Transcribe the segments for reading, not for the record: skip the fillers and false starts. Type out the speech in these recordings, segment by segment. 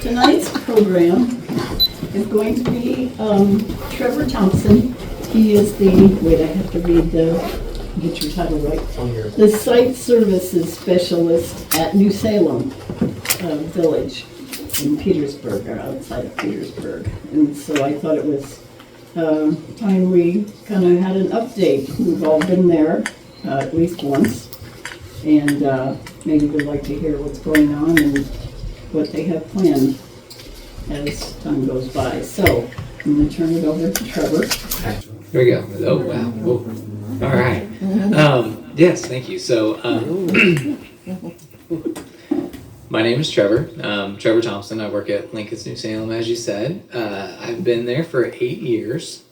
Tonight's program is going to be Trevor Thompson. He is wait, I have to get your title right. The Site Services Specialist at New Salem Village in Petersburg, or outside of Petersburg. And so I thought it was time we kind of had an update. We've all been there at least once. And maybe we'd like to hear what's going on and what they have planned as time goes by. So I'm going to turn it over to Trevor. Here we go. Oh, wow. Whoa. All right. Yes, thank you. So my name is Trevor. Trevor Thompson. I work at Lincoln's New Salem, as you said. I've been there for 8 years.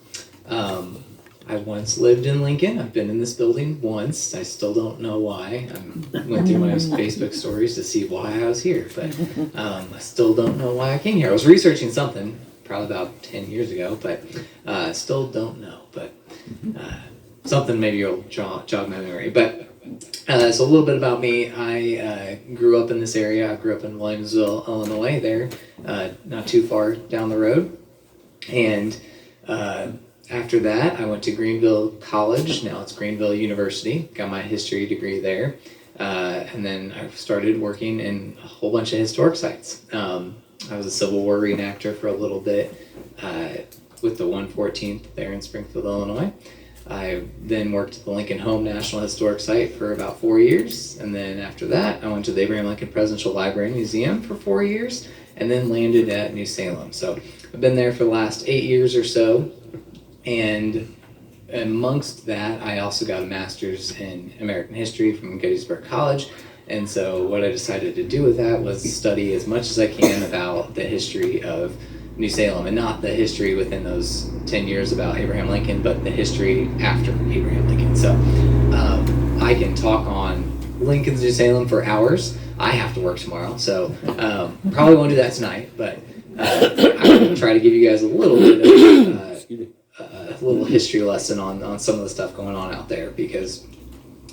I once lived in Lincoln. I've been in this building once. I still don't know why. I went through my Facebook stories to see why I was here, but I still don't know why I came here. I was researching something probably about 10 years ago, but I still don't know. But something maybe will jog my memory. But so a little bit about me. I grew up in this area. I grew up in Williamsville, Illinois, there, not too far down the road. And after that, I went to Greenville College. Now it's Greenville University. Got my history degree there. And then I started working in a whole bunch of historic sites. I was a Civil War reenactor for a little bit with the 114th there in Springfield, Illinois. I then worked at the Lincoln Home National Historic Site for about 4 years. And then after that, I went to the Abraham Lincoln Presidential Library and Museum for 4 years, and then landed at New Salem. So I've been there for the last 8 years or so. And amongst that, I also got a master's in American history from Gettysburg College. And so what I decided to do with that was study as much as I can about the history of New Salem, and not the history within those 10 years about Abraham Lincoln, but the history after Abraham Lincoln. So I can talk on Lincoln's New Salem for hours. I have to work tomorrow, so probably won't do that tonight, but I will try to give you guys a little bit of a little history lesson on some of the stuff going on out there, because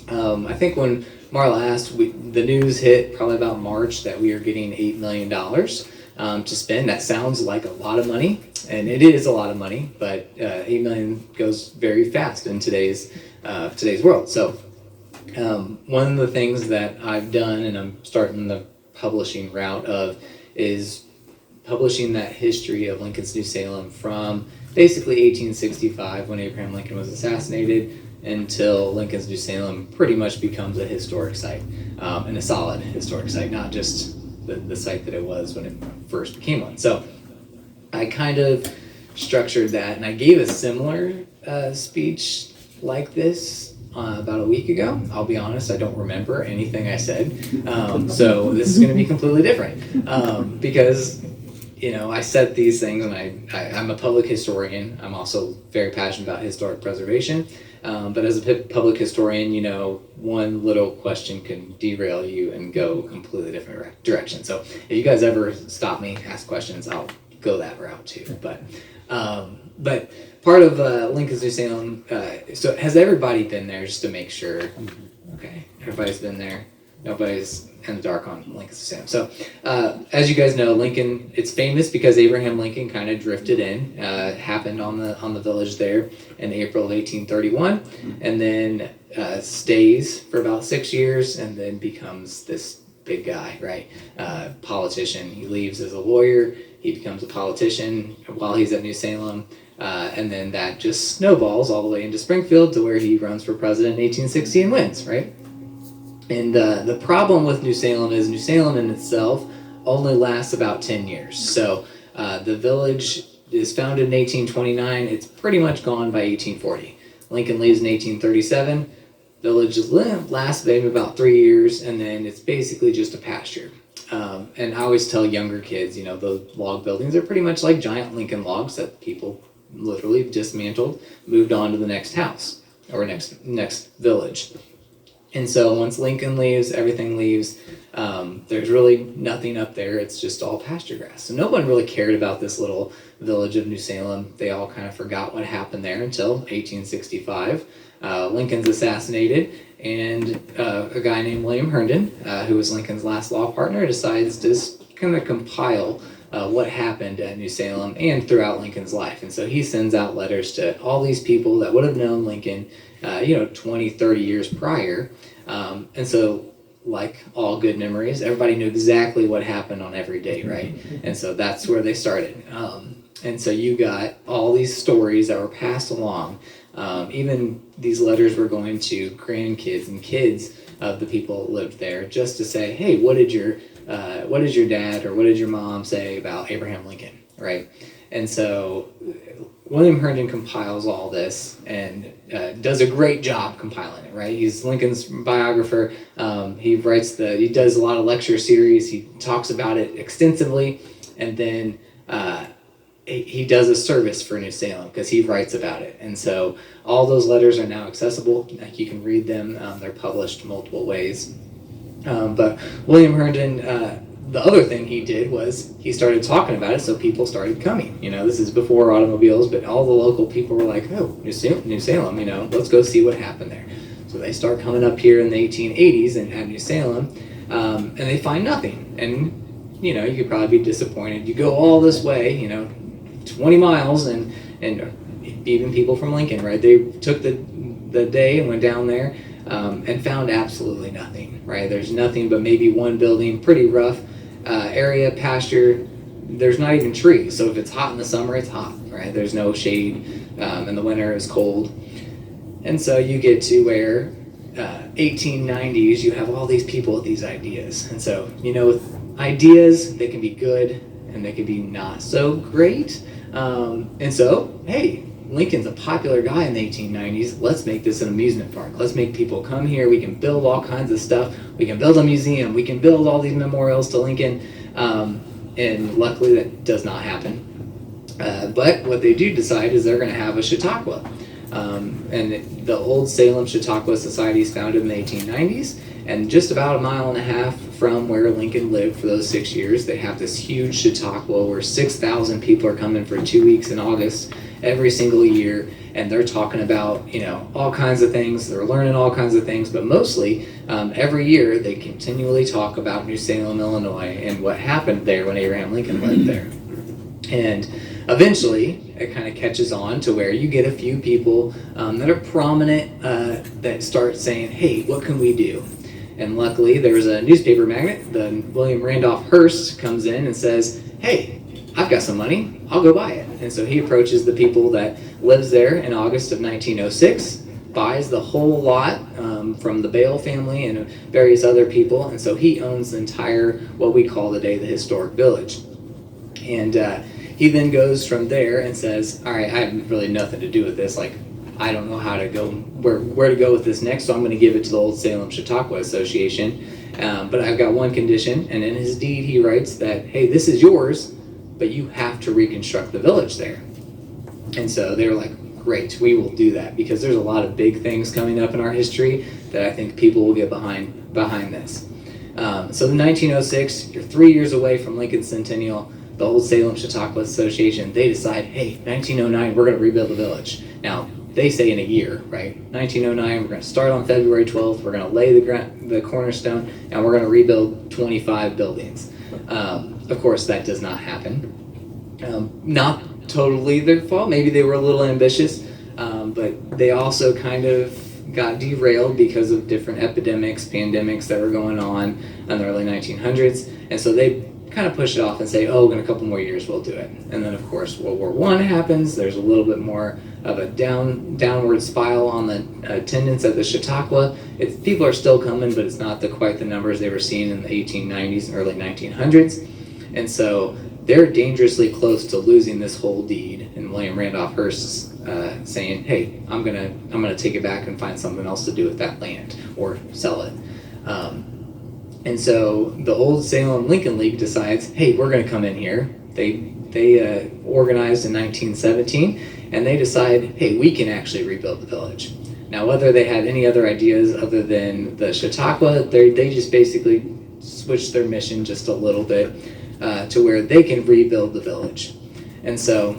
I think when Marla asked, the news hit probably about March that we are getting $8 million to spend. That sounds like a lot of money, and it is a lot of money, but $8 million goes very fast in today's world. So one of the things that I've done, and I'm starting the publishing route of, is publishing that history of Lincoln's New Salem from basically 1865, when Abraham Lincoln was assassinated, until Lincoln's New Salem pretty much becomes a historic site, and a solid historic site, not just the site that it was when it first became one. So I kind of structured that, and I gave a similar speech like this about a week ago. I'll be honest, I don't remember anything I said, so this is going to be completely different, because I said these things, and I'm a public historian. I'm also very passionate about historic preservation. But as a public historian, one little question can derail you and go a completely different direction. So if you guys ever stop me, ask questions, I'll go that route too. But part of Lincoln's New Salem, so has everybody been there, just to make sure? Okay, everybody's been there. Nobody's in the dark on Lincoln's New Salem. So as you guys know, Lincoln, it's famous because Abraham Lincoln kind of drifted in. Happened on the village there in April of 1831, and then stays for about 6 years, and then becomes this big guy, right? Politician. He leaves as a lawyer. He becomes a politician while he's at New Salem. And then that just snowballs all the way into Springfield, to where he runs for president in 1860 and wins, right? And the problem with New Salem is New Salem in itself only lasts about 10 years. So the village is founded in 1829. It's pretty much gone by 1840. Lincoln leaves in 1837. Village lasts maybe about 3 years, and then it's basically just a pasture. And I always tell younger kids, those log buildings are pretty much like giant Lincoln logs that people literally dismantled, moved on to the next house or next village. And so once Lincoln leaves, everything leaves. There's really nothing up there. It's just all pasture grass. So no one really cared about this little village of New Salem. They all kind of forgot what happened there until 1865. Lincoln's assassinated, and a guy named William Herndon, who was Lincoln's last law partner, decides to kind of compile what happened at New Salem and throughout Lincoln's life. And so he sends out letters to all these people that would have known Lincoln, 20, 30 years prior. And so, like all good memories, everybody knew exactly what happened on every day, right? And so that's where they started. And so you got all these stories that were passed along. Even these letters were going to grandkids and kids of the people that lived there, just to say, hey, what did your dad or what did your mom say about Abraham Lincoln, right? And so William Herndon compiles all this and does a great job compiling it, right? He's Lincoln's biographer. He does a lot of lecture series. He talks about it extensively, and then he does a service for New Salem because he writes about it. And so all those letters are now accessible. Like, you can read them. They're published multiple ways. But William Herndon, the other thing he did was he started talking about it, so people started coming. This is before automobiles, but all the local people were like, oh, New Salem, let's go see what happened there. So they start coming up here in the 1880s and at New Salem, and they find nothing. And, you could probably be disappointed. You go all this way, 20 miles, and even people from Lincoln, right? They took the day and went down there and found absolutely nothing, right? There's nothing but maybe one building, pretty rough area, pasture. There's not even trees, so if it's hot in the summer, it's hot, right? There's no shade, in the winter it's cold. And so you get to where 1890s, you have all these people with these ideas. And so, with ideas, they can be good and they can be not so great. And so, hey, Lincoln's a popular guy in the 1890s. Let's make this an amusement park. Let's make people come here. We can build all kinds of stuff. We can build a museum. We can build all these memorials to Lincoln. And luckily that does not happen. But what they do decide is they're going to have a Chautauqua. And the old Salem Chautauqua Society is founded in the 1890s. And just about a mile and a half from where Lincoln lived for those 6 years, they have this huge Chautauqua where 6,000 people are coming for 2 weeks in August every single year, and they're talking about all kinds of things. They're learning all kinds of things, but mostly every year they continually talk about New Salem, Illinois, and what happened there when Abraham Lincoln lived there. And eventually it kind of catches on to where you get a few people that are prominent that start saying, hey, what can we do? And luckily there's a newspaper magnate, the William Randolph Hearst, comes in and says, hey, I've got some money, I'll go buy it. And so he approaches the people that lives there in August of 1906, buys the whole lot from the Bale family and various other people, and so he owns the entire, what we call today, the historic village. And he then goes from there and says, all right, I have really nothing to do with this, I don't know how to go, where to go with this next, so I'm going to give it to the Old Salem Chautauqua Association. But I've got one condition, and in his deed he writes that, hey, this is yours, but you have to reconstruct the village there. And so they were like, great, we will do that, because there's a lot of big things coming up in our history that I think people will get behind this. So in 1906, you're 3 years away from Lincoln's centennial. The Old Salem Chautauqua Association, they decide, hey, 1909, we're going to rebuild the village. Now, they say in a year, right? 1909, we're going to start on February 12th, we're going to lay the cornerstone, and we're going to rebuild 25 buildings. Of course, that does not happen. Not totally their fault. Maybe they were a little ambitious, but they also kind of got derailed because of different epidemics, pandemics that were going on in the early 1900s. And so they kind of push it off and say, oh, in a couple more years we'll do it. And then, of course, World War I happens. There's a little bit more of a downward spiral on the attendance at the Chautauqua. People are still coming, but it's not quite the numbers they were seeing in the 1890s and early 1900s. And so they're dangerously close to losing this whole deed. And William Randolph Hearst's saying, hey, I'm gonna take it back and find something else to do with that land or sell it. And so the Old Salem Lincoln League decides, hey, we're going to come in here. They organized in 1917, and they decide, hey, we can actually rebuild the village. Now, whether they had any other ideas other than the Chautauqua, they just basically switched their mission just a little bit to where they can rebuild the village. And so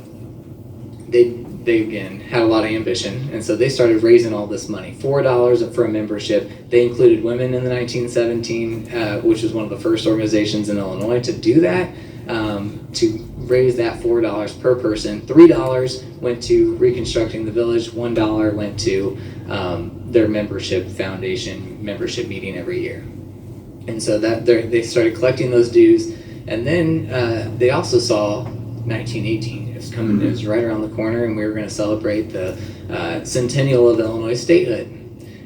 they again had a lot of ambition, and so they started raising all this money, $4 for a membership. They included women in the 1917, which was one of the first organizations in Illinois to do that. to raise that $4 per person. $3 went to reconstructing the village. $1 went to their membership foundation membership meeting every year. And so that they started collecting those dues. And then they also saw 1918. It was coming. It was right around the corner, and we were going to celebrate the centennial of Illinois statehood.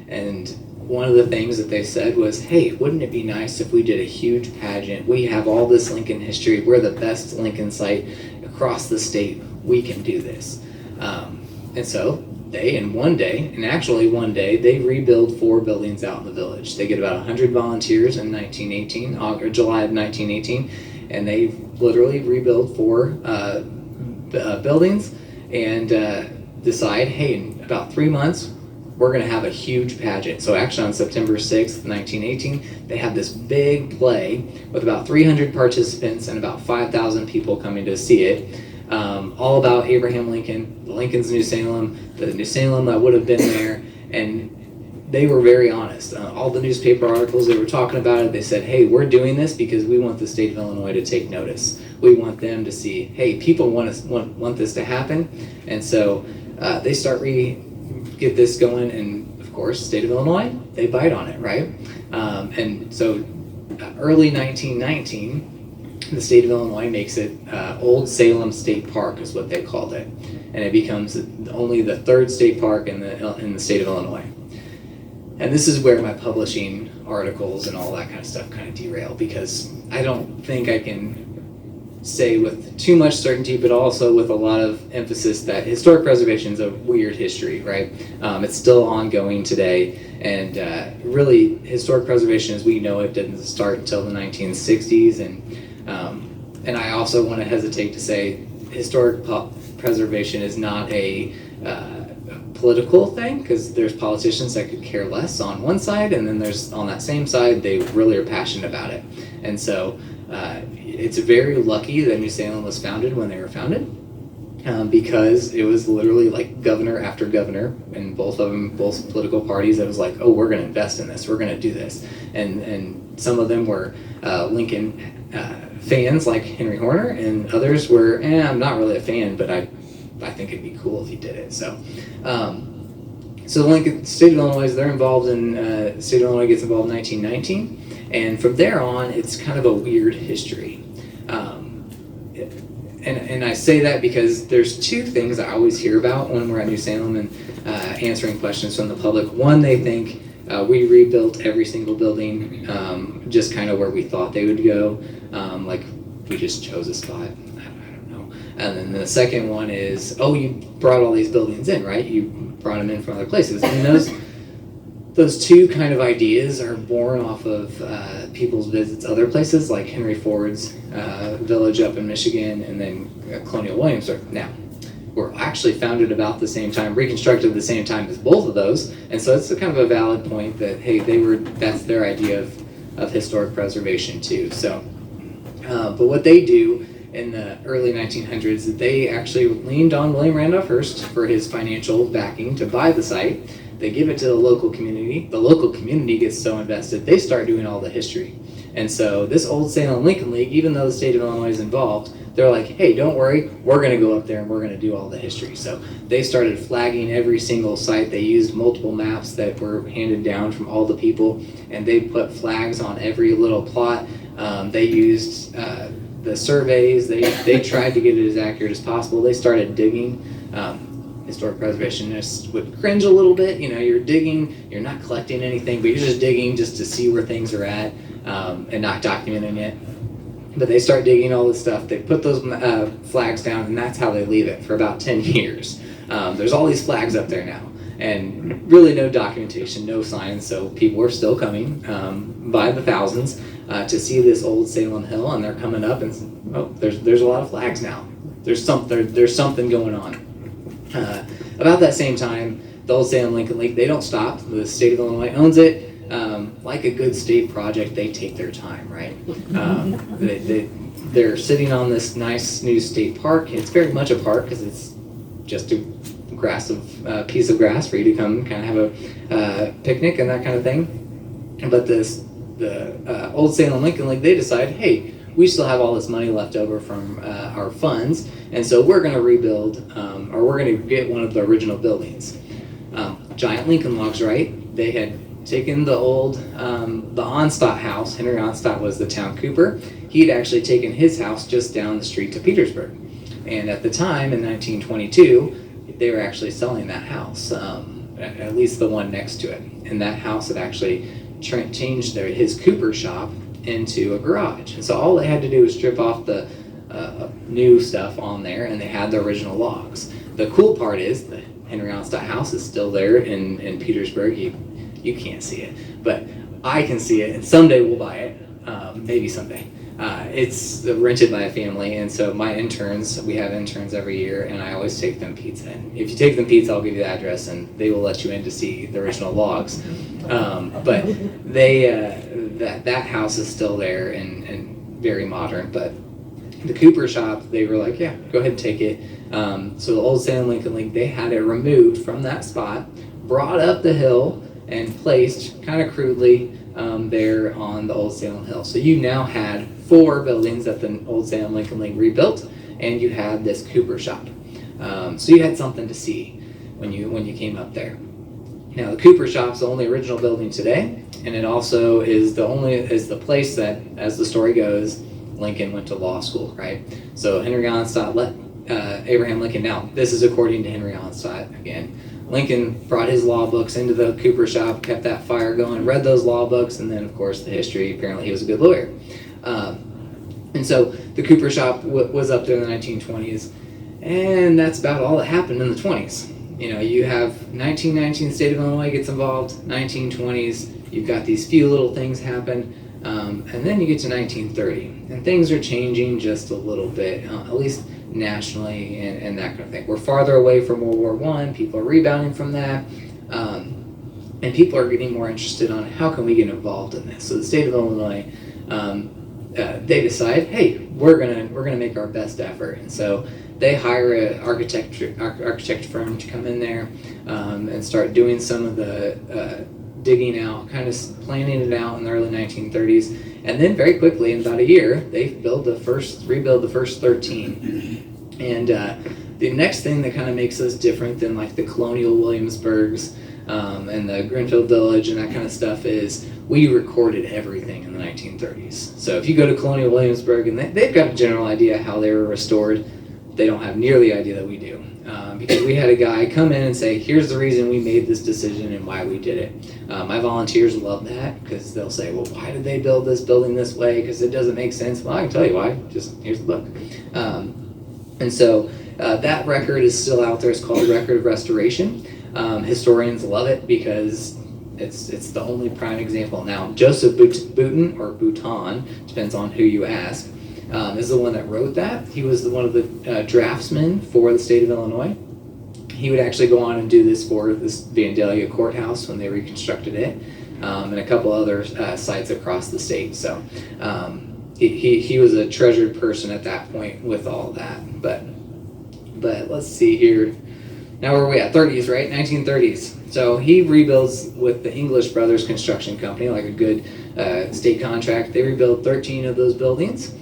And one of the things that they said was, hey, wouldn't it be nice if we did a huge pageant? We have all this Lincoln history. We're the best Lincoln site across the state. We can do this. And so one day, they rebuild 4 buildings out in the village. They get about 100 volunteers in 1918, July of 1918, and they literally rebuild 4 buildings and decide, hey, in about 3 months, we're going to have a huge pageant. So actually on September 6th, 1918, they have this big play with about 300 participants and about 5,000 people coming to see it. All about Abraham Lincoln, the Lincoln's New Salem, the New Salem that would have been there. And they were very honest. All the newspaper articles, they were talking about it. They said, hey, we're doing this because we want the state of Illinois to take notice. We want them to see, hey, people want this to happen. And so they start get this going, and of course, state of Illinois, they bite on it, right? And so early 1919, the state of Illinois makes it Old Salem State Park is what they called it, and it becomes only the 3rd state park in the state of Illinois. And this is where my publishing articles and all that kind of stuff kind of derail, because I don't think I can say with too much certainty, but also with a lot of emphasis, that historic preservation is a weird history, right? It's still ongoing today, and really historic preservation as we know it didn't start until the 1960s, and I also want to hesitate to say historic preservation is not a political thing, because there's politicians that could care less on one side, and then there's on that same side they really are passionate about it. And so it's very lucky that New Salem was founded when they were founded, because it was literally like governor after governor, and both political parties, it was like, oh, we're going to invest in this, we're going to do this. And some of them were Lincoln fans like Henry Horner, and others were, I'm not really a fan, but I think it'd be cool if he did it. So so Lincoln, state of Illinois, they're involved in, state of Illinois gets involved in 1919. And from there on, it's kind of a weird history. And I say that because there's 2 things I always hear about when we're at New Salem and answering questions from the public. One, they think we rebuilt every single building just kind of where we thought they would go. Like we just chose a spot. I don't know. And then the second one is, oh, you brought all these buildings in, right? You brought them in from other places. And those 2 kind of ideas are born off of people's visits other places, like Henry Ford's village up in Michigan, and then Colonial Williamsburg. Now, were actually founded about the same time, reconstructed at the same time as both of those, and so it's a kind of a valid point that, hey, that's their idea of historic preservation too. So, but what they do in the early 1900s, they actually leaned on William Randolph Hearst for his financial backing to buy the site. They give it to the local community. The local community gets so invested, they start doing all the history. And so this Old Salem Lincoln League, even though the state of Illinois is involved, they're like, hey, don't worry, we're going to go up there and we're going to do all the history. So they started flagging every single site. They used multiple maps that were handed down from all the people, and they put flags on every little plot. They used the surveys. They tried to get it as accurate as possible. They started digging. Historic preservationists would cringe a little bit. You know, you're digging, you're not collecting anything, but you're just digging just to see where things are at and not documenting it. But they start digging all this stuff. They put those flags down, and that's how they leave it for about 10 years. There's all these flags up there now, and really no documentation, no signs, so people are still coming by the thousands to see this Old Salem Hill, and they're coming up and, oh, there's a lot of flags now. There's something going on. About that same time, the Old Salem Lincoln League, they don't stop. The state of Illinois owns it. Like a good state project, they take their time, right? They're sitting on this nice new state park. It's very much a park because it's just a piece of grass for you to come kind of have a picnic and that kind of thing. But the Old Salem Lincoln League, they decide, hey, we still have all this money left over from our funds, and so we're going to rebuild, or we're going to get one of the original buildings. Giant Lincoln logs, right? They had taken the old, the Onstott house. Henry Onstott was the town cooper. He'd actually taken his house just down the street to Petersburg. And at the time, in 1922, they were actually selling that house, at least the one next to it. And that house had actually changed his cooper shop into a garage. And so all they had to do was strip off the new stuff on there, and they had the original logs. The cool part is the Henry Onstott house is still there in Petersburg. You can't see it, but I can see it, and someday we'll buy it, maybe someday. It's rented by a family, and so my interns, we have interns every year, and I always take them pizza. And if you take them pizza, I'll give you the address, and they will let you in to see the original logs. But that house is still there and very modern. But the Cooper shop, they were like, yeah, go ahead and take it. So the old Salem Lincoln Link, they had it removed from that spot, brought up the hill, and placed kind of crudely there on the old Salem Hill. So you now had 4 buildings that the old Salem Lincoln Link rebuilt, and you had this Cooper shop. So you had something to see when you came up there. Now the Cooper shop's the only original building today, and it also is the place that, as the story goes, Lincoln went to law school, right? So Henry Onstott let Abraham Lincoln. Now this is according to Henry Onstott again. Lincoln brought his law books into the Cooper shop, kept that fire going, read those law books, and then, of course, the history. Apparently, he was a good lawyer. And so the Cooper shop was up there in the 1920s, and that's about all that happened in the 20s. You know, you have 1919, the state of Illinois gets involved, 1920s, you've got these few little things happen, and then you get to 1930, and things are changing just a little bit, at least nationally and that kind of thing. We're farther away from World War I, people are rebounding from that, and people are getting more interested on how can we get involved in this. So the state of Illinois, they decide, hey, we're gonna make our best effort, and so they hire an architect firm to come in there and start doing some of the digging out, kind of planning it out in the early 1930s. And then very quickly, in about a year, they rebuild the first 13. And the next thing that kind of makes us different than like the colonial Williamsburgs and the Greenfield Village and that kind of stuff is we recorded everything in the 1930s. So if you go to colonial Williamsburg, and they've got a general idea how they were restored, they don't have nearly the idea that we do. Because we had a guy come in and say, here's the reason we made this decision and why we did it. My volunteers love that because they'll say, well, why did they build this building this way? Because it doesn't make sense. Well, I can tell you why. Just here's the book. And so that record is still out there. It's called Record of Restoration. Historians love it because it's the only prime example. Now, Joseph Bouton, or Bouton, depends on who you ask, is the one that wrote that. He was one of the draftsmen for the state of Illinois. He would actually go on and do this for this Vandalia courthouse when they reconstructed it, and a couple other sites across the state. So he was a treasured person at that point with all that. But let's see here. Now where are we at? 30s, right? 1930s. So he rebuilds with the English Brothers Construction Company, like a good state contract. They rebuild 13 of those buildings,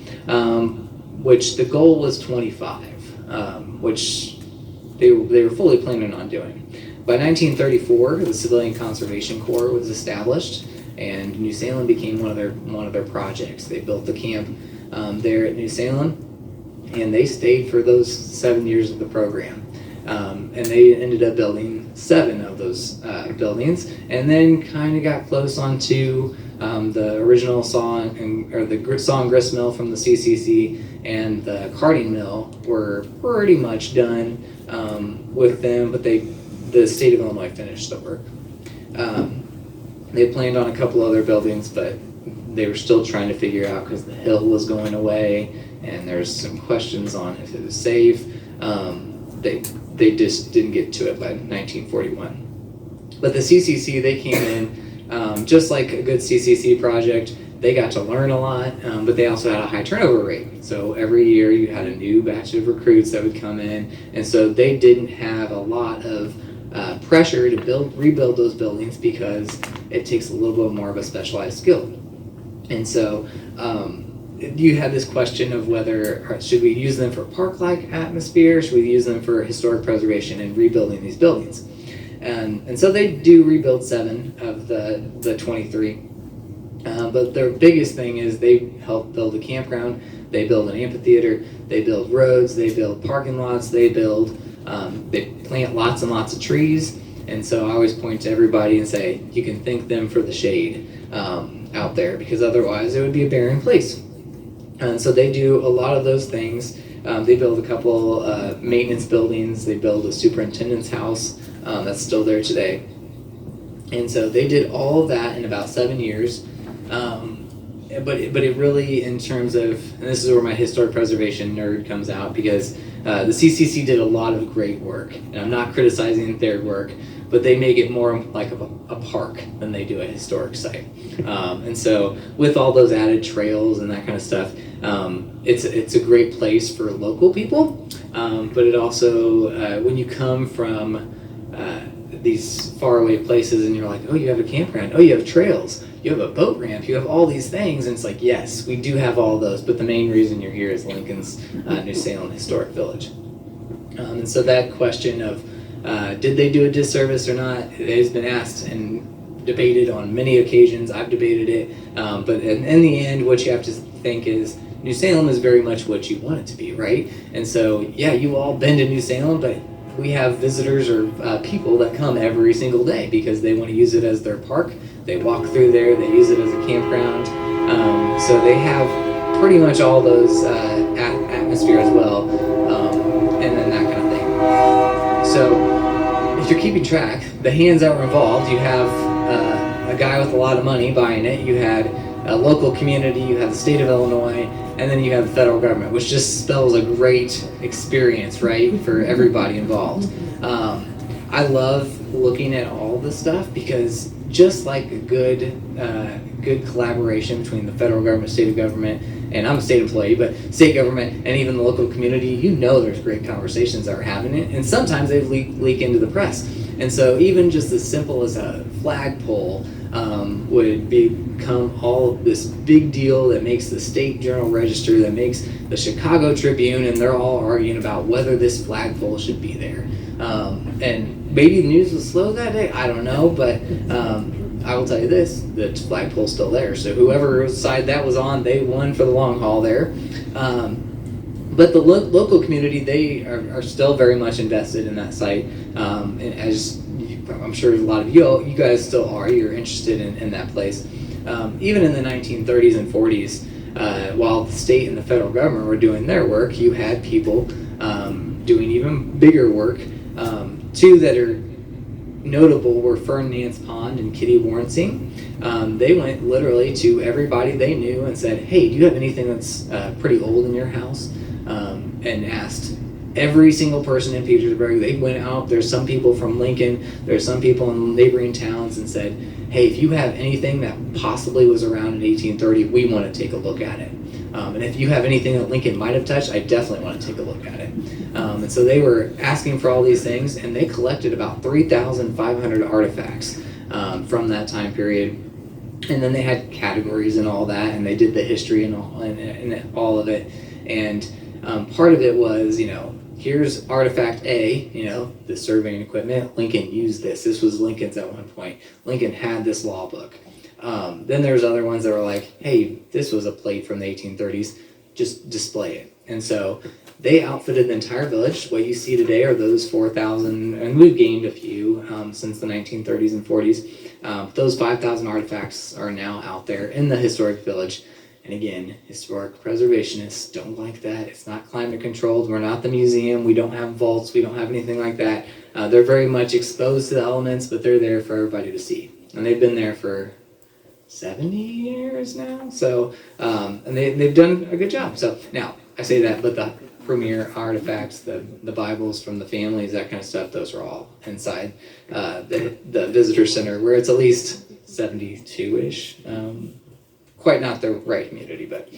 which the goal was 25, which they were fully planning on doing. By 1934, the Civilian Conservation Corps was established, and New Salem became one of their projects. They built the camp there at New Salem, and they stayed for those 7 years of the program. And they ended up building 7 of those buildings, and then kind of got close onto the original song, or the song grist mill from the CCC, and the carding mill were pretty much done with them, but the state of Illinois finished the work. They planned on a couple other buildings, but they were still trying to figure out because the hill was going away, and there's some questions on if it was safe. They just didn't get to it by 1941. But the CCC, they came in just like a good CCC project. They got to learn a lot, but they also had a high turnover rate. So every year you had a new batch of recruits that would come in, and so they didn't have a lot of pressure to rebuild those buildings because it takes a little bit more of a specialized skill. And so you had this question of whether should we use them for park-like atmosphere, should we use them for historic preservation and rebuilding these buildings. And so they do rebuild 7 of the 23. But their biggest thing is they help build a campground, they build an amphitheater, they build roads, they build parking lots, they plant lots and lots of trees. And so I always point to everybody and say, you can thank them for the shade out there, because otherwise it would be a barren place. And so they do a lot of those things. They build a couple maintenance buildings. They build a superintendent's house that's still there today. And so they did all of that in about 7 years. But it really, in terms of, and this is where my historic preservation nerd comes out, because the CCC did a lot of great work, and I'm not criticizing their work, but they make it more like a park than they do a historic site. And so with all those added trails and that kind of stuff, it's a great place for local people, but it also, when you come from these faraway places and you're like, oh, you have a campground, oh, you have trails, you have a boat ramp, you have all these things, and it's like, yes, we do have all those, but the main reason you're here is Lincoln's New Salem Historic Village. And so that question of did they do a disservice or not, it has been asked and debated on many occasions. I've debated it, but in the end, what you have to think is New Salem is very much what you want it to be, right? And so, yeah, you all been to New Salem, but we have visitors or people that come every single day because they want to use it as their park. They walk through there, they use it as a campground. So they have pretty much all those atmosphere as well, and then that kind of thing. So if you're keeping track, the hands that were involved, you have a guy with a lot of money buying it, you had a local community, you have the state of Illinois, and then you have the federal government, which just spells a great experience, right, for everybody involved. I love looking at all this stuff because just like a good collaboration between the federal government, state government, and I'm a state employee, but state government and even the local community, you know there's great conversations that are happening, and sometimes they leak into the press. And so even just as simple as a flagpole would become all this big deal that makes the State Journal Register, that makes the Chicago Tribune, and they're all arguing about whether this flagpole should be there. And maybe the news was slow that day, I don't know, but I will tell you this, the flagpole's still there. So whoever side that was on, they won for the long haul there. But the local community, they are still very much invested in that site. As I'm sure a lot of you guys still are, you're interested in that place. Even in the 1930s and 40s, while the state and the federal government were doing their work, you had people doing even bigger work. Two that are notable were Fern Nance Pond and Kitty Warrensing. They went literally to everybody they knew and said, hey, do you have anything that's pretty old in your house? And asked every single person in Petersburg. They went out, there's some people from Lincoln, there's some people in neighboring towns, and said, hey, if you have anything that possibly was around in 1830, we want to take a look at it. And if you have anything that Lincoln might have touched, I definitely want to take a look at it. And so they were asking for all these things, and they collected about 3,500 artifacts from that time period. And then they had categories and all that, and they did the history and all of it. And part of it was, here's artifact A, the surveying equipment. Lincoln used this. This was Lincoln's at one point. Lincoln had this law book. Then there's other ones that were like, hey, this was a plate from the 1830s. Just display it. And so they outfitted the entire village. What you see today are those 4,000, and we've gained a few since the 1930s and 40s. Those 5,000 artifacts are now out there in the historic village. And again, historic preservationists don't like that. It's not climate controlled. We're not the museum. We don't have vaults. We don't have anything like that. They're very much exposed to the elements, but they're there for everybody to see. And they've been there for 70 years now. So, and they've done a good job. So now, I say that, but the premier artifacts, the Bibles from the families, that kind of stuff, those are all inside the visitor center, where it's at least 72-ish. Quite not the right community, but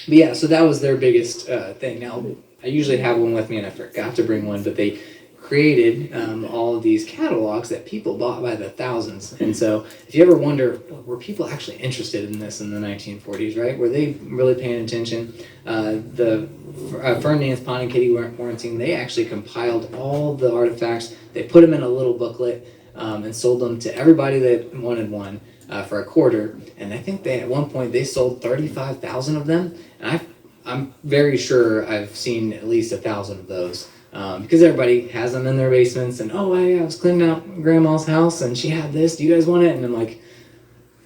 yeah, so that was their biggest thing. Now, I usually have one with me, and I forgot to bring one, but they created all of these catalogs that people bought by the thousands. And so if you ever wonder, were people actually interested in this in the 1940s, right? Were they really paying attention? Ferdinand Pond and Kitty Warrenting, they actually compiled all the artifacts. They put them in a little booklet and sold them to everybody that wanted one for a quarter. And I think at one point they sold 35,000 of them. And I'm very sure I've seen at least 1,000 of those. Because everybody has them in their basements, and I was cleaning out Grandma's house, and she had this. Do you guys want it? And I'm like,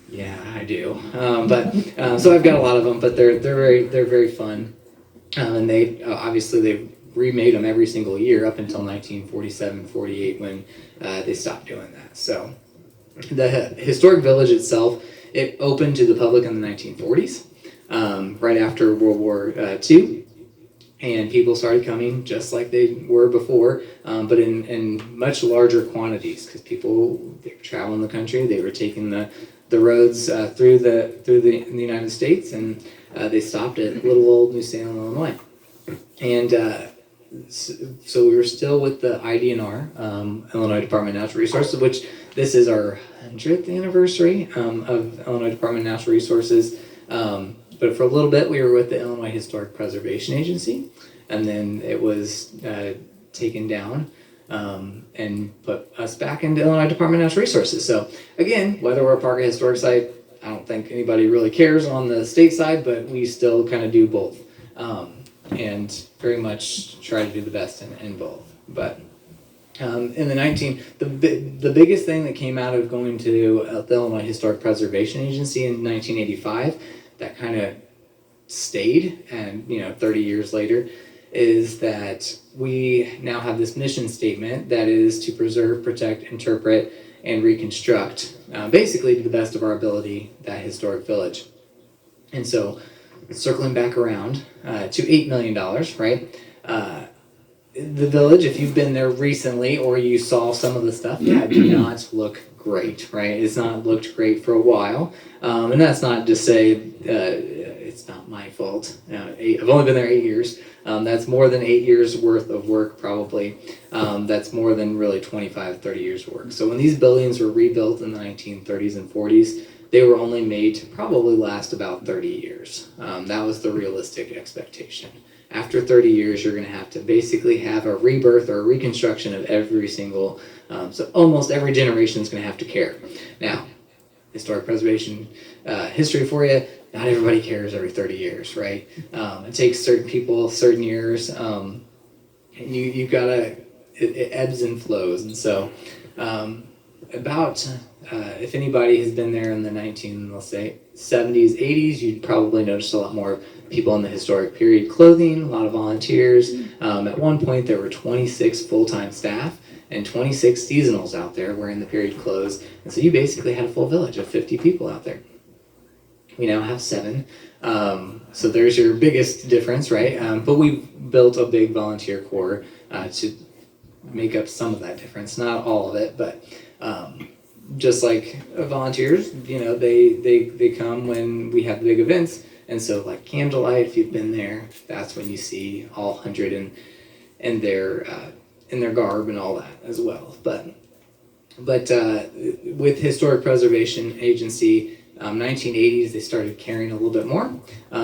yeah, I do. So I've got a lot of them, but they're very fun, and they obviously they remade them every single year up until 1947-48 when they stopped doing that. So the historic village itself, it opened to the public in the 1940s, right after World War II. And people started coming just like they were before, but in much larger quantities, because they were traveling the country, they were taking the roads through the United States, and they stopped at little old New Salem, Illinois. And so we were still with the IDNR, Illinois Department of Natural Resources, which this is our 100th anniversary of Illinois Department of Natural Resources. But for a little bit, we were with the Illinois Historic Preservation Agency, and then it was taken down and put us back into Illinois Department of Natural Resources. So again, whether we're a park or historic site, I don't think anybody really cares on the state side, but we still kind of do both, and very much try to do the best in both. But in the biggest thing that came out of going to the Illinois Historic Preservation Agency in 1985, that kind of stayed, and 30 years later, is that we now have this mission statement that is to preserve, protect, interpret, and reconstruct, basically to the best of our ability, that historic village. And so, circling back around to $8 million, right? The village, if you've been there recently or you saw some of the stuff, did not look great, right? It's not looked great for a while. And that's not to say it's not my fault. I've only been there 8 years. That's more than 8 years worth of work, probably. That's more than really 25, 30 years of work. So when these buildings were rebuilt in the 1930s and 40s, they were only made to probably last about 30 years. That was the realistic expectation. After 30 years, you're going to have to basically have a rebirth or a reconstruction of every single, so almost every generation is going to have to care. Now, historic preservation history for you, not everybody cares every 30 years, right? It takes certain people certain years, and you gotta, it ebbs and flows. And so if anybody has been there in the 70s, 80s, you'd probably notice a lot more people in the historic period clothing, a lot of volunteers. At one point, there were 26 full-time staff and 26 seasonals out there wearing the period clothes. And so you basically had a full village of 50 people out there. We now have 7. So there's your biggest difference, right? But we've built a big volunteer corps to make up some of that difference. Not all of it, but just like volunteers, they come when we have big events. And so like candlelight, if you've been there, that's when you see all 100 in their garb and all that as well. But with Historic Preservation Agency, 1980s, they started caring a little bit more.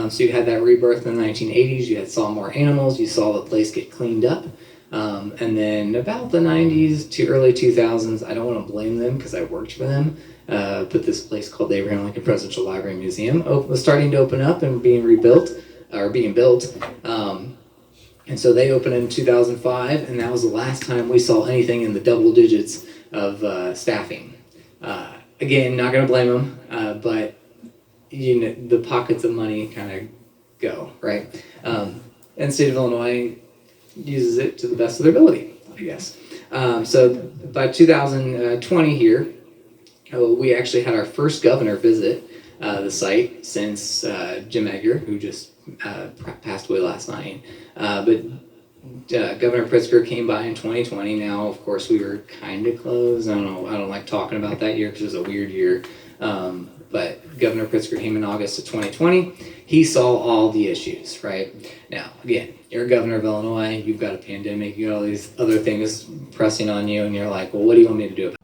So you had that rebirth in the 1980s, saw more animals, you saw the place get cleaned up. And then about the 90s to early 2000s, I don't want to blame them because I worked for them, but this place called the Abraham Lincoln Presidential Library and Museum was starting to open up and being built. And so they opened in 2005, and that was the last time we saw anything in the double digits of staffing. Again, not going to blame them, but the pockets of money kind of go, right? And the state of Illinois uses it to the best of their ability, I guess. So by 2020 here, we actually had our first governor visit the site since Jim Edgar, who just passed away last night. But Governor Pritzker came by in 2020. Now, of course, we were kind of closed. I don't like talking about that year because it was a weird year. But Governor Pritzker came in August of 2020. He saw all the issues, right? Now, again, you're a governor of Illinois, you've got a pandemic, you got all these other things pressing on you, and you're like, well, what do you want me to do about it?